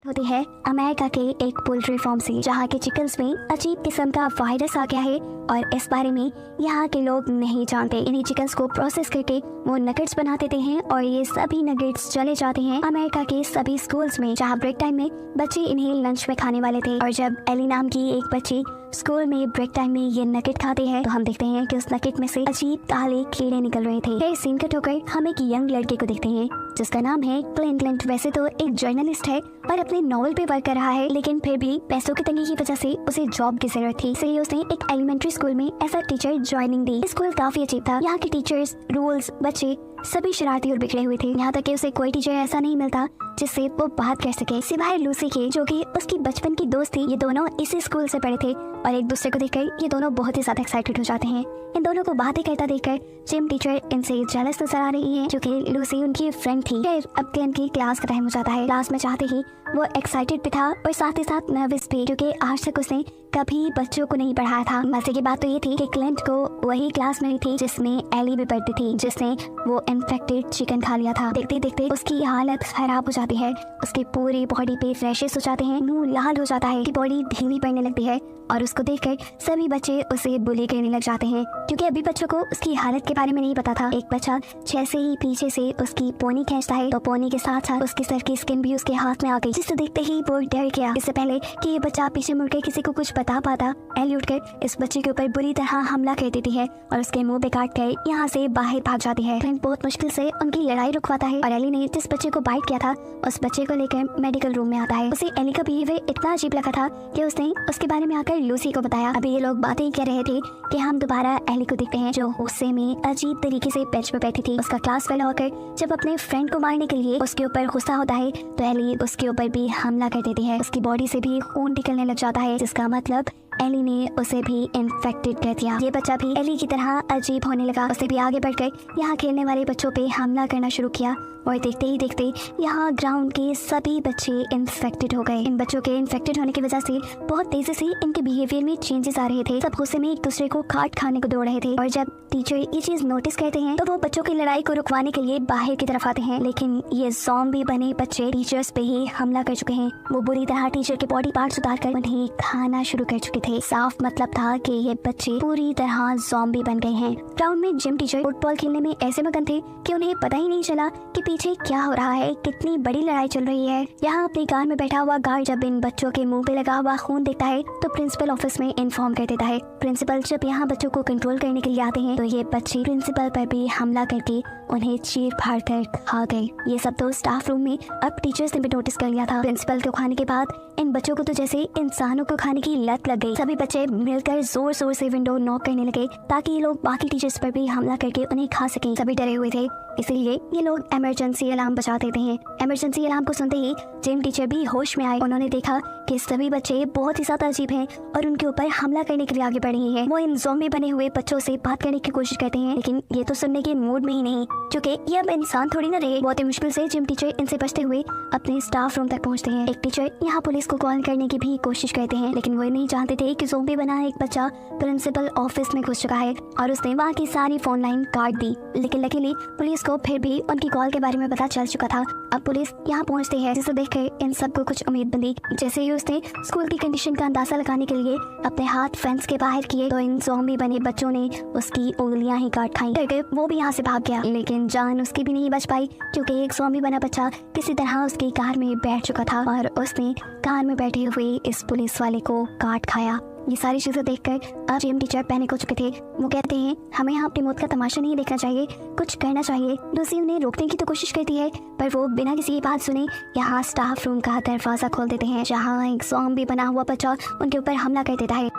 होती है अमेरिका के एक पोल्ट्री फार्म से, जहाँ के चिकन्स में अजीब किस्म का वायरस आ गया है और इस बारे में यहाँ के लोग नहीं जानते। इन्हीं चिकन्स को प्रोसेस करके वो नगेट्स बना देते हैं और ये सभी नगेट्स चले जाते हैं अमेरिका के सभी स्कूल्स में, जहाँ ब्रेक टाइम में बच्चे इन्हें लंच में खाने वाले थे। और जब एली नाम की एक बच्ची स्कूल में ब्रेक टाइम में ये नगेट खाते हैं तो हम देखते हैं कि उस नगेट में से अजीब काले कीड़े निकल रहे थे। फिर सीन कट होकर हम एक यंग लड़के को देखते हैं जिसका नाम है क्लिंट। क्लिंट वैसे तो एक जर्नलिस्ट है और अपने नॉवल पे वर्क कर रहा है, लेकिन फिर भी पैसों की तंगी की वजह से उसे जॉब की जरूरत थी, इसलिए उसने एक एलिमेंट्री स्कूल में एज अ टीचर ज्वाइनिंग दी। स्कूल काफी अजीब था। यहाँ के टीचर्स, रूल्स, बच्चे सभी शरारती और बिखरे हुए थे। यहाँ तक कि उसे कोई टीचर ऐसा नहीं मिलता जिससे वो बात कर सके, सिवाय लूसी के, जो कि उसकी बचपन की दोस्त थी। ये दोनों इसी स्कूल से पढ़े थे और एक दूसरे को देखकर ये दोनों बहुत ही ज्यादा एक्साइटेड हो जाते हैं। इन दोनों को बातें करता देखकर जिम टीचर इनसे जेलस नजर आ रही है, जो कि लूसी उनकी फ्रेंड थी। फिर अब क्लिंट की क्लास का टाइम हो जाता है। क्लास में चाहते ही वो एक्साइटेड भी था और साथ ही साथ नर्वस भी, क्योंकि आज तक उसने कभी बच्चों को नहीं पढ़ाया था। मजे की बात तो ये थी कि क्लिंट को वही क्लास मिली थी जिसमें एली भी पढ़ती थी, जिसने वो इन्फेक्टेड चिकन खा लिया था। देखते देखते उसकी हालत खराब हो जाती है, उसकी पूरी बॉडी पे रैशेस हो जाते हैं, मुंह लाल हो जाता है, बॉडी ढीली पड़ने लगती है और उसको देखकर सभी बच्चे उसे बुली करने लग जाते हैं, क्योंकि अभी बच्चों को उसकी हालत के बारे में नहीं पता था। एक बच्चा जैसे ही पीछे से उसकी पोनी खींचता है तो पोनी के साथ साथ उसके सर की स्किन भी उसके हाथ में आ गई, जिसे देखते ही वो डर गया। इससे पहले कि ये बच्चा पीछे मुड़कर किसी को कुछ बता पाता, एली उठकर इस बच्चे के ऊपर बुरी तरह हमला कर देती है और उसके मुंह पे काट कर यहाँ से बाहर भाग जाती है। क्लिंट बहुत मुश्किल से उनकी लड़ाई रुकवाता है और एली ने जिस बच्चे को बाइट किया था उस बच्चे को लेकर मेडिकल रूम में आता है। उसे एली का बिहेवियर इतना अजीब लगा था कि उसने उसके बारे में आकर लूसी को बताया। अभी ये लोग बातें कर रहे थे कि हम दोबारा एली को देखते हैं, जो गुस्से में अजीब तरीके से बेंच पे बैठी थी। उसका क्लास फेल होकर जब अपने फ्रेंड को मारने के लिए उसके ऊपर गुस्सा होता है तो एली उसके ऊपर भी हमला कर देती है। उसकी बॉडी से भी खून निकलने लग जाता है, जिसका मतलब एली ने उसे भी इन्फेक्टेड कर दिया। ये बच्चा भी एली की तरह अजीब होने लगा। उसे भी आगे बढ़कर यहाँ खेलने वाले बच्चों पे हमला करना शुरू किया और देखते ही देखते यहाँ ग्राउंड के सभी बच्चे इन्फेक्टेड हो गए। इन बच्चों के इन्फेक्टेड होने की वजह से बहुत तेजी से इनके बिहेवियर में चेंजेस आ रहे थे। सब गुस्से में एक दूसरे को काट खाने को दौड़ रहे थे और जब टीचर ये चीज नोटिस करते हैं तो वो बच्चों की लड़ाई को रुकवाने के लिए बाहर की तरफ आते हैं, लेकिन ये ज़ॉम्बी बने बच्चे टीचर्स पे ही हमला कर चुके हैं। वो बुरी तरह टीचर के बॉडी पार्ट्स उतार कर उन्हें खाना शुरू कर चुके थे। साफ मतलब था कि ये बच्चे पूरी तरह ज़ॉम्बी बन गए हैं। ग्राउंड में जिम टीचर फुटबॉल खेलने में ऐसे मगन थे कि उन्हें पता ही नहीं चला कि पीछे क्या हो रहा है, कितनी बड़ी लड़ाई चल रही है। यहाँ अपनी कार में बैठा हुआ गार्ड जब इन बच्चों के मुंह पे लगा हुआ खून देखता है तो प्रिंसिपल ऑफिस में इन्फॉर्म कर देता है। प्रिंसिपल जब यहाँ बच्चों को कंट्रोल करने के लिए आते हैं तो ये बच्चे प्रिंसिपल पर भी हमला करके उन्हें चीर फाड़ कर खा गए। ये सब तो स्टाफ रूम में अब टीचर्स ने भी नोटिस कर लिया था। प्रिंसिपल को खाने के बाद इन बच्चों को तो जैसे इंसानों को खाने की लत लग गई। सभी बच्चे मिलकर जोर जोर से विंडो नॉक करने लगे ताकि ये लोग बाकी टीचर्स पर भी हमला करके उन्हें खा सकें। सभी डरे हुए थे, इसीलिए ये लोग इमरजेंसी अलार्म बजा देते हैं। इमरजेंसी अलार्म को सुनते ही जिम टीचर भी होश में आए। उन्होंने देखा कि सभी बच्चे बहुत ही ज्यादा अजीब हैं और उनके ऊपर हमला करने के लिए आगे बढ़ रहे हैं। वो इन ज़ॉम्बी बने हुए बच्चों से बात करने की कोशिश करते हैं, लेकिन ये तो सुनने के मूड में ही नहीं, क्योंकि ये अब इंसान थोड़ी ना रहे। बहुत ही मुश्किल से जिम टीचर इनसे बचते हुए अपने स्टाफ रूम तक पहुंचते हैं। एक टीचर यहाँ पुलिस को कॉल करने की भी कोशिश करते हैं, लेकिन वो नहीं जानते थे कि ज़ॉम्बी बना एक बच्चा प्रिंसिपल ऑफिस में घुस चुका है और उसने वहाँ की सारी फोन लाइन काट दी। लेकिन लकीली पुलिस को फिर भी उनकी कॉल के बारे में पता चल चुका था। अब पुलिस यहाँ पहुँचती है, जिसे देखकर इन सबको कुछ उम्मीद बंदी। जैसे ही उसने स्कूल की कंडीशन का अंदाजा लगाने के लिए अपने हाथ फेंस के बाहर किए तो इन ज़ॉम्बी बने बच्चों ने उसकी उंगलियां ही काट खाई। करके वो भी यहाँ से भाग गया, लेकिन जान उसकी भी नहीं बच पाई, क्योंकि एक ज़ॉम्बी बना बच्चा किसी तरह उसकी कार में बैठ चुका था और उसने कार में बैठे हुए इस पुलिस वाले को काट खाया। ये सारी चीजें देखकर अब जिम टीचर पैनिक हो चुके थे। वो कहते हैं हमें यहाँ अपनी मौत का तमाशा नहीं देखना चाहिए, कुछ करना चाहिए। लूसी उन्हें रोकने की तो कोशिश करती है, पर वो बिना किसी की बात सुने यहाँ स्टाफ रूम का दरवाजा खोल देते हैं, जहाँ एक ज़ॉम्बी बना हुआ बच्चा उनके ऊपर हमला कर देता है।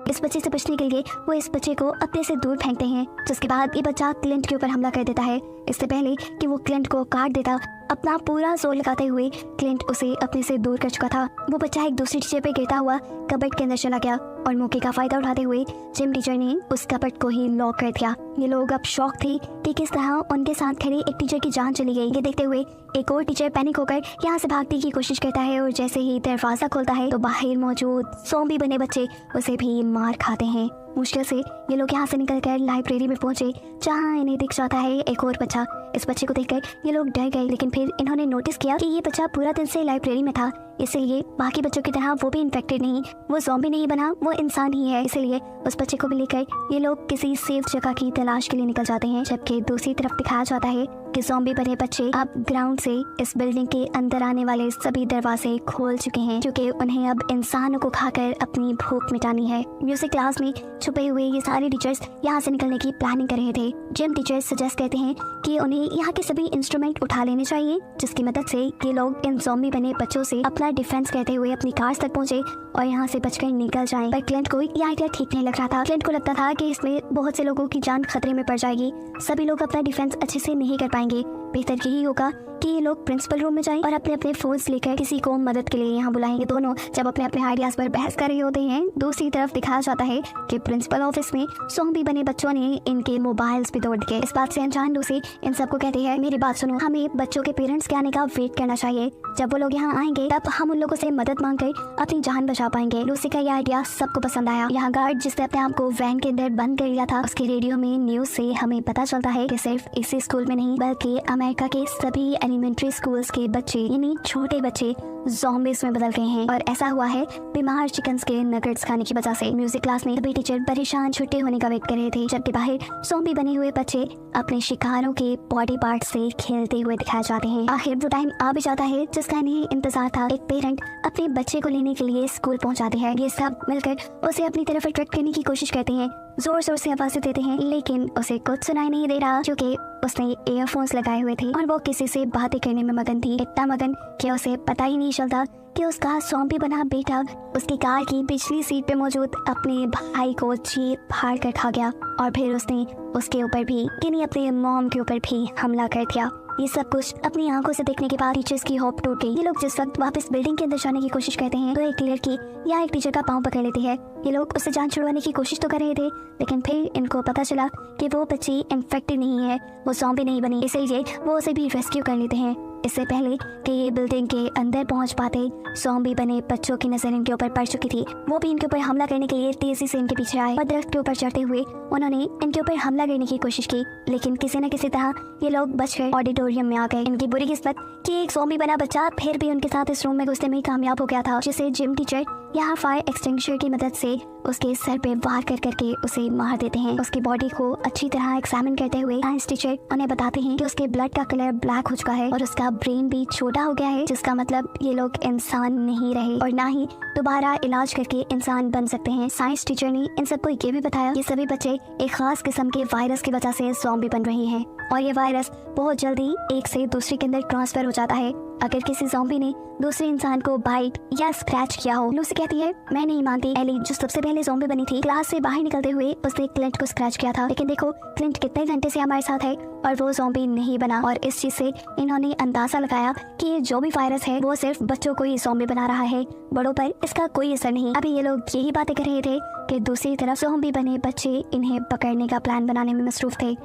इस बच्चे से बचने के लिए वो इस बच्चे को अपने से दूर फेंकते हैं, जिसके बाद ये बच्चा क्लिंट के ऊपर हमला कर देता है। इससे पहले कि वो क्लिंट को काट देता, अपना पूरा जोर लगाते हुए क्लिंट उसे अपने से दूर कर चुका था। वो बच्चा एक दूसरी टीचर पे गिरता हुआ कबर्ड के अंदर चला गया और मौके का फायदा उठाते हुए जिम टीचर ने उस कबर्ड को ही लॉक कर दिया। ये लोग अब शॉक थे कि किस तरह उनके साथ खड़े एक टीचर की जान चली गई। ये देखते हुए एक और टीचर पैनिक होकर यहाँ से भागने की कोशिश करता है और जैसे ही दरवाजा खोलता है तो बाहर मौजूद ज़ॉम्बी बने बच्चे उसे भी मार खाते हैं। मुश्किल से ये लोग यहाँ से निकलकर लाइब्रेरी में पहुंचे, जहाँ इन्हें दिख जाता है एक और बच्चा इस बच्चे को देखकर ये लोग डर गए, लेकिन फिर इन्होंने नोटिस किया कि ये बच्चा पूरा दिन से लाइब्रेरी में था, इसलिए बाकी बच्चों की तरह वो भी इन्फेक्टेड नहीं, वो ज़ॉम्बी नहीं बना, वो इंसान ही है। इसलिए उस बच्चे को भी लेकर ये लोग किसी सेफ जगह की तलाश के लिए निकल जाते हैं। जबकि दूसरी तरफ दिखाया जाता है कि ज़ॉम्बी बने बच्चे अब ग्राउंड से इस बिल्डिंग के अंदर आने वाले सभी दरवाजे खोल चुके हैं, क्योंकि उन्हें अब इंसानों को खाकर अपनी भूख मिटानी है। म्यूजिक क्लास में छुपे हुए ये सारे टीचर्स यहाँ से निकलने की प्लानिंग कर रहे थे। जिम टीचर्स सजेस्ट करते हैं कि उन्हें यहाँ के सभी इंस्ट्रूमेंट उठा लेने चाहिए, जिसकी मदद से ये लोग इन ज़ॉम्बी बने बच्चों से अपना डिफेंस करते हुए अपनी कार्स तक पहुंचे और यहाँ से बचकर निकल जाएं। पर क्लिंट को ये आइडिया ठीक नहीं लग रहा था। क्लिंट को लगता था कि इसमें बहुत से लोगों की जान खतरे में पड़ जाएगी, सभी लोग अपना डिफेंस अच्छे से नहीं कर पाएंगे। बेहतर यही होगा कि ये लोग प्रिंसिपल रूम में जाएं और अपने अपने फोन्स लेकर किसी को मदद के लिए यहाँ बुलाएं। ये दोनों जब अपने अपने आइडियाज पर बहस कर रहे होते हैं, दूसरी तरफ दिखाया जाता है कि प्रिंसिपल ऑफिस में ज़ॉम्बी बने बच्चों ने इनके मोबाइल्स भी तोड़ दिए। इस बात से अनजान लूसी इन सबको कहती है, मेरी बात सुनो, हमें बच्चों के पेरेंट्स के आने का वेट करना चाहिए। जब वो लोग यहाँ आएंगे तब हम उन लोगों से मदद मांगकर अपनी जान बचा पाएंगे। लूसी का यह आइडिया सबको पसंद आया। यहाँ गार्ड जिसने अपने आप को वैन के अंदर बंद कर लिया था, उसके रेडियो में न्यूज से हमें पता चलता है कि सिर्फ इसी स्कूल में नहीं बल्कि अमेरिका के सभी एलिमेंट्री स्कूल्स के बच्चे यानी छोटे बच्चे ज़ॉम्बीज़ में बदल गए हैं। और ऐसा हुआ है बीमार चिकन्स के नगेट्स खाने की वजह से। म्यूजिक क्लास में सभी टीचर परेशान छुट्टी होने का वेट कर रहे थे, जबकि बाहर ज़ॉम्बी बने हुए बच्चे अपने शिकारों के बॉडी पार्ट से खेलते हुए दिखाए जाते हैं। आखिर वो टाइम आ भी जाता है जिसका इन्हें इंतजार था। एक पेरेंट अपने बच्चे को लेने के लिए स्कूल पहुंचाते हैं। ये सब मिलकर उसे अपनी तरफ अट्रैक्ट करने की कोशिश करते हैं, जोर जोर से आवाज़ें देते हैं, लेकिन उसे कुछ सुनाई नहीं दे रहा क्योंकि उसने ईयरफोन्स लगाए हुए थे और वो किसी से बातें करने में मगन थी। इतना मगन कि उसे पता ही नहीं चलता कि उसका ज़ॉम्बी बना बेटा उसकी कार की पिछली सीट पे मौजूद अपने भाई को चीर फाड़ कर खा गया और फिर उसने उसके ऊपर भी यानी अपने मॉम के ऊपर भी हमला कर दिया। ये सब कुछ अपनी आंखों से देखने के बाद टीचर्स की होप टूट गई। ये लोग जिस वक्त वापस बिल्डिंग के अंदर जाने की कोशिश करते हैं तो एक लड़की या एक टीचर का पांव पकड़ लेती है। ये लोग उससे जान छुड़वाने की कोशिश तो कर रहे थे, लेकिन फिर इनको पता चला कि वो बच्ची इन्फेक्टेड नहीं है, वो ज़ॉम्बी नहीं बनी, इसलिए वो उसे भी रेस्क्यू कर लेते हैं। इससे पहले कि ये बिल्डिंग के अंदर पहुंच पाते, ज़ॉम्बी बने बच्चों की नजर इनके ऊपर पड़ चुकी थी। वो भी इनके ऊपर हमला करने के लिए तेजी से इनके पीछे आए और दरख्त के ऊपर चढ़ते हुए उन्होंने इनके ऊपर हमला करने की कोशिश की, लेकिन किसी न किसी तरह ये लोग बचकर ऑडिटोरियम में आ गए। इनकी बुरी किस्मत कि एक ज़ॉम्बी बना बच्चा फिर भी उनके साथ इस रूम में घुसने में कामयाब हो गया था, जिसे जिम टीचर यहाँ फायर एक्सटिंग्विशर की मदद से उसके सर पे वार कर करके उसे मार देते हैं। उसकी बॉडी को अच्छी तरह एग्जामिन करते हुए साइंस टीचर उन्हें बताते हैं कि उसके ब्लड का कलर ब्लैक हो चुका है और उसका ब्रेन भी छोटा हो गया है, जिसका मतलब ये लोग इंसान नहीं रहे और ना ही दोबारा इलाज करके इंसान बन सकते हैं। साइंस टीचर ने इन सबको ये भी बताया कि सभी बच्चे एक खास किस्म के वायरस की वजह से ज़ॉम्बी बन रहे हैं और ये वायरस बहुत जल्दी एक से दूसरे के अंदर ट्रांसफर हो जाता है अगर किसी ज़ॉम्बी ने दूसरे इंसान को बाइट या स्क्रैच किया हो। लूसी कहती है, मैं नहीं मानती, एली जो सबसे पहले ज़ॉम्बी बनी थी क्लास से बाहर निकलते हुए उसने क्लिंट को स्क्रैच किया था, लेकिन देखो क्लिंट कितने घंटे से हमारे साथ है और वो ज़ॉम्बी नहीं बना। और इस चीज से इन्होंने अंदाजा लगाया कि ये जो भी वायरस है वो सिर्फ बच्चों को ही ज़ॉम्बी बना रहा है, बड़ों पर इसका कोई असर नहीं। अभी ये लोग यही बातें कर रहे थे कि दूसरी तरफ ज़ॉम्बी बने बच्चे इन्हें पकड़ने का प्लान बनाने में मसरूफ थे।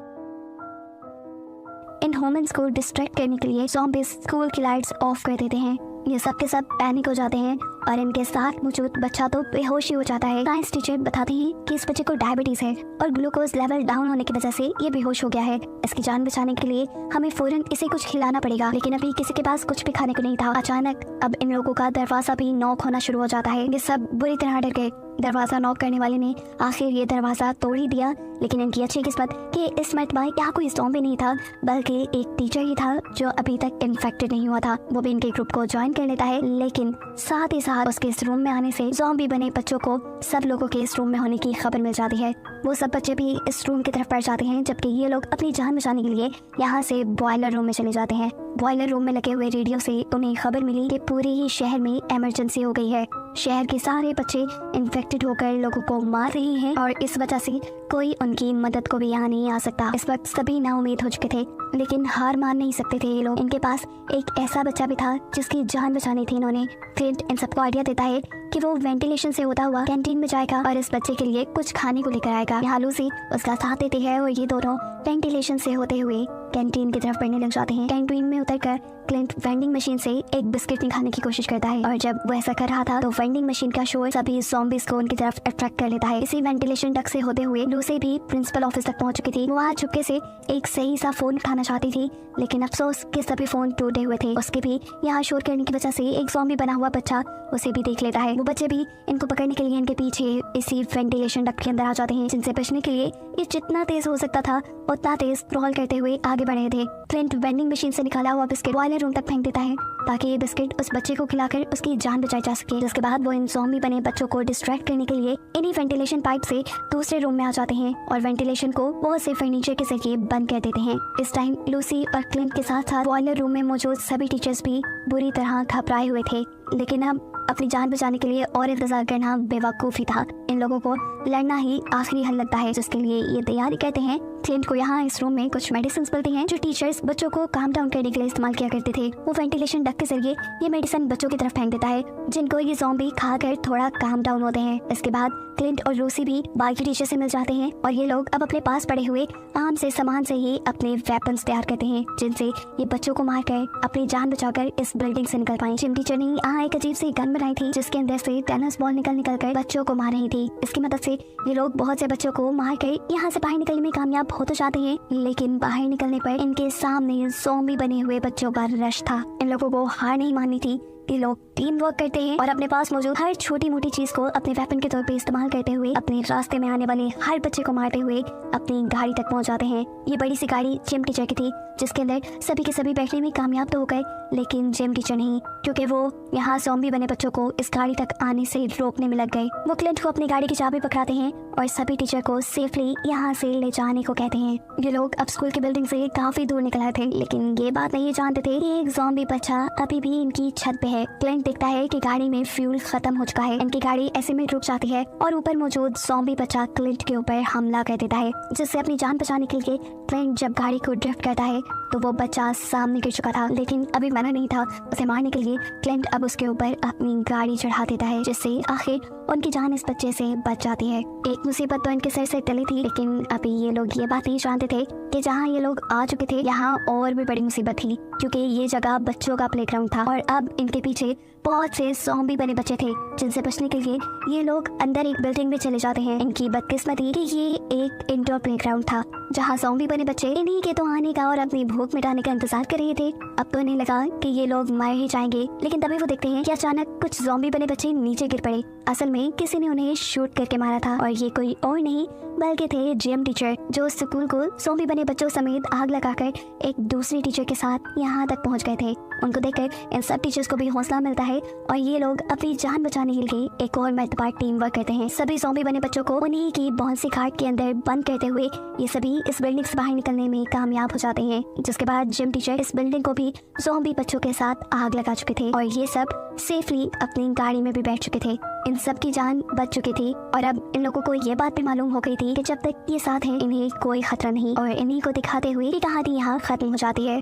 इन ह्यूमंस को डिस्ट्रैक्ट करने के लिए ज़ॉम्बीज़ स्कूल की लाइट्स ऑफ कर देते हैं। ये सब के सब पैनिक हो जाते हैं और इनके साथ मौजूद बच्चा तो बेहोश ही हो जाता है। साइंस टीचर बताते हैं कि इस बच्चे को डायबिटीज है और ग्लूकोज लेवल डाउन होने की वजह से ये बेहोश हो गया है। इसकी जान बचाने के लिए हमें फौरन इसे कुछ खिलाना पड़ेगा, लेकिन अभी किसी के पास कुछ भी खाने को नहीं था। अचानक अब इन लोगों का दरवाजा भी नॉक होना शुरू हो जाता है। ये सब बुरी तरह डर गए। दरवाजा नॉक करने वाले ने आखिर ये दरवाजा तोड़ ही दिया, लेकिन इनकी अच्छी किस्मत कि इस मरतबा यहाँ कोई ज़ॉम्बी नहीं था बल्कि एक टीचर ही था जो अभी तक इन्फेक्टेड नहीं हुआ था। वो भी इनके ग्रुप को ज्वाइन कर लेता है, लेकिन साथ ही साथ उसके इस रूम में आने से ज़ॉम्बी बने बच्चों को सब लोगों के इस रूम में होने की खबर मिल जाती है। वो सब बच्चे भी इस रूम की तरफ बढ़ जाते हैं, जबकि ये लोग अपनी जान बचाने के लिए यहाँ से बॉयलर रूम में चले जाते हैं। बॉयलर रूम में लगे हुए रेडियो से उन्हें खबर मिली कि पूरे ही शहर में इमरजेंसी हो गई है। शहर के सारे बच्चे इन्फेक्टेड होकर लोगों को मार रहे हैं और इस वजह से कोई उनकी मदद को भी यहाँ नहीं आ सकता। इस वक्त सभी नाउम्मीद हो चुके थे, लेकिन हार मान नहीं सकते थे ये लोग। इनके पास एक ऐसा बच्चा भी था जिसकी जान बचानी थी इन्होंने। फिर इन सबको आइडिया देता है कि वो वेंटिलेशन से होता हुआ कैंटीन में जाएगा और इस बच्चे के लिए कुछ खाने को लेकर आएगा। यहाँ लूसी उसका साथ देती है और ये दोनों वेंटिलेशन से होते हुए कैंटीन की तरफ बढ़ने लग जाते हैं। कैंटीन में उतरकर क्लिंट वेंडिंग मशीन से एक बिस्किट निकालने की कोशिश करता है और जब वो ऐसा कर रहा था तो वेंडिंग मशीन का शोर सभी ज़ॉम्बीज को उनकी तरफ अट्रैक्ट कर लेता है। इसी वेंटिलेशन डक्ट से होते हुए लूसी भी प्रिंसिपल ऑफिस तक पहुंच चुकी थी। वो आज चुपके से एक सही सा फोन उठाना चाहती थी, लेकिन अफसोस कि सभी फोन टूटे हुए थे। उसके भी यहाँ शोर करने की वजह से एक ज़ॉम्बी बना हुआ बच्चा उसे भी देख लेता है। वो बच्चे भी इनको पकड़ने के लिए इनके पीछे इसी वेंटिलेशन डक्ट के अंदर आ जाते हैं, जिनसे बचने के लिए ये जितना तेज हो सकता था उतना तेज क्रॉल करते हुए आगे बढ़े थे। क्लिंट वेंडिंग मशीन से निकाला हुआ बिस्किट बॉयलर रूम तक फेंक देता है ताकि ये बिस्किट उस बच्चे को खिलाकर उसकी जान बचाई जा सके। जिसके बाद वो इन ज़ॉम्बी बने बच्चों को डिस्ट्रैक्ट करने के लिए इन्हीं वेंटिलेशन पाइप से दूसरे रूम में आ जाते हैं और वेंटिलेशन को बहुत से फर्नीचर के जरिए बंद कर देते हैं। इस टाइम लूसी और क्लिंट के साथ साथ बॉयलर रूम में मौजूद सभी टीचर्स भी बुरी तरह घबराए हुए थे, लेकिन अब अपनी जान बचाने के लिए और इंतजार करना बेवकूफ़ी था। इन लोगों को लड़ना ही आखिरी हल लगता है, जिसके लिए ये तैयारी करते हैं। क्लिंट को यहाँ इस रूम में कुछ मेडिसिन मिलती हैं जो टीचर्स बच्चों को काम डाउन करने के लिए इस्तेमाल किया करते थे। वो वेंटिलेशन डक्ट के जरिए ये मेडिसिन बच्चों की तरफ फेंक देता है, जिनको ये ज़ॉम्बी खाकर थोड़ा काम डाउन होते हैं। इसके बाद क्लिंट और लूसी भी बाकी टीचर से मिल जाते हैं और ये लोग अब अपने पास पड़े हुए आम से सामान से ही अपने वेपन्स तैयार करते हैं, जिनसे ये बच्चों को मारकर अपनी जान बचाकर इस बिल्डिंग से निकल पाए। जिम टीचर ने यहाँ एक अजीब सी गन बनाई थी जिसके अंदर से टेनिस बॉल निकल कर बच्चों को मार रही थी। इसकी मदद से ये लोग बहुत से बच्चों को मार कर यहाँ से बाहर निकलने में कामयाब हो तो जाते हैं, लेकिन बाहर निकलने पर इनके सामने ज़ॉम्बी बने हुए बच्चों का रश था। इन लोगों को हार नहीं माननी थी। ये लोग टीम वर्क करते हैं और अपने पास मौजूद हर छोटी मोटी चीज को अपने वेपन के तौर पे इस्तेमाल करते हुए अपने रास्ते में आने वाले हर बच्चे को मारते हुए अपनी गाड़ी तक पहुंच जाते हैं। ये बड़ी सी गाड़ी जिम टीचर की थी, जिसके अंदर सभी के सभी बैठने में कामयाब तो हो गए, लेकिन जिम टीचर नहीं, क्योंकि वो यहाँ ज़ॉम्बी बने बच्चों को इस गाड़ी तक आने से रोकने में लग गए। वो क्लिंट को अपनी गाड़ी की चाबी पकड़ाते हैं और सभी टीचर को सेफली यहाँ से ले जाने को कहते हैं। ये लोग अब स्कूल की बिल्डिंग से काफी दूर निकल आए थे, लेकिन ये बात नहीं जानते थे कि एक ज़ॉम्बी बच्चा अभी भी इनकी छत पे है। क्लिंट देखता है कि गाड़ी में फ्यूल खत्म हो चुका है। इनकी गाड़ी ऐसे में रुक जाती है और ऊपर मौजूद ज़ॉम्बी बच्चा क्लिंट के ऊपर हमला कर देता है, जिससे अपनी जान बचाने के लिए क्लिंट जब गाड़ी को ड्रिफ्ट करता है तो वो बच्चा सामने गिर चुका था, लेकिन अभी मना नहीं था उसे मारने के लिए। क्लिंट अब उसके ऊपर अपनी गाड़ी चढ़ा देता है, जिससे आखिर उनकी जान इस बच्चे से बच जाती है। एक मुसीबत तो इनके सर से टली थी, लेकिन अभी ये लोग ये बात नहीं जानते थे कि जहाँ ये लोग आ चुके थे यहाँ और भी बड़ी मुसीबत थी, क्योंकि ये जगह बच्चों का प्लेग्राउंड था और अब इनके पीछे बहुत से ज़ॉम्बी बने बच्चे थे, जिनसे बचने के लिए ये लोग अंदर एक बिल्डिंग में चले जाते हैं। इनकी बदकिस्मती कि ये एक इंडोर प्लेग्राउंड था जहाँ ज़ॉम्बी बने बच्चे इन्हीं के तो आने का और अपनी भूख मिटाने का इंतजार कर रहे थे। अब तो इन्हें लगा कि ये लोग मार ही जाएंगे, लेकिन तभी वो देखते हैं कि अचानक कुछ ज़ॉम्बी बने बच्चे नीचे गिर पड़े। असल में किसी ने उन्हें शूट करके मारा था और ये कोई और नहीं बल्कि थे जिम टीचर, जो स्कूल को ज़ॉम्बी बने बच्चों समेत आग लगाकर एक दूसरी टीचर के साथ यहाँ तक पहुँच गए थे। उनको देखकर इन सब टीचर्स को भी हौसला मिलता है और ये लोग अपनी जान बचाने के लिए एक और मर्तबा टीम वर्क करते हैं। सभी ज़ॉम्बी बने बच्चों को उन्हीं की बहुत सी खाट के अंदर बंद करते हुए ये सभी इस बिल्डिंग से बाहर निकलने में कामयाब हो जाते हैं, जिसके बाद जिम टीचर इस बिल्डिंग को भी ज़ॉम्बी बच्चों के साथ आग लगा चुके थे और ये सब सेफली अपनी गाड़ी में भी बैठ चुके थे। इन सब की जान बच चुकी थी और अब इन लोगों को ये बात भी मालूम हो गई थी कि जब तक ये साथ हैं इन्हें कोई खतरा नहीं और इन्हीं को दिखाते हुए ये कहानी यहाँ खत्म हो जाती है।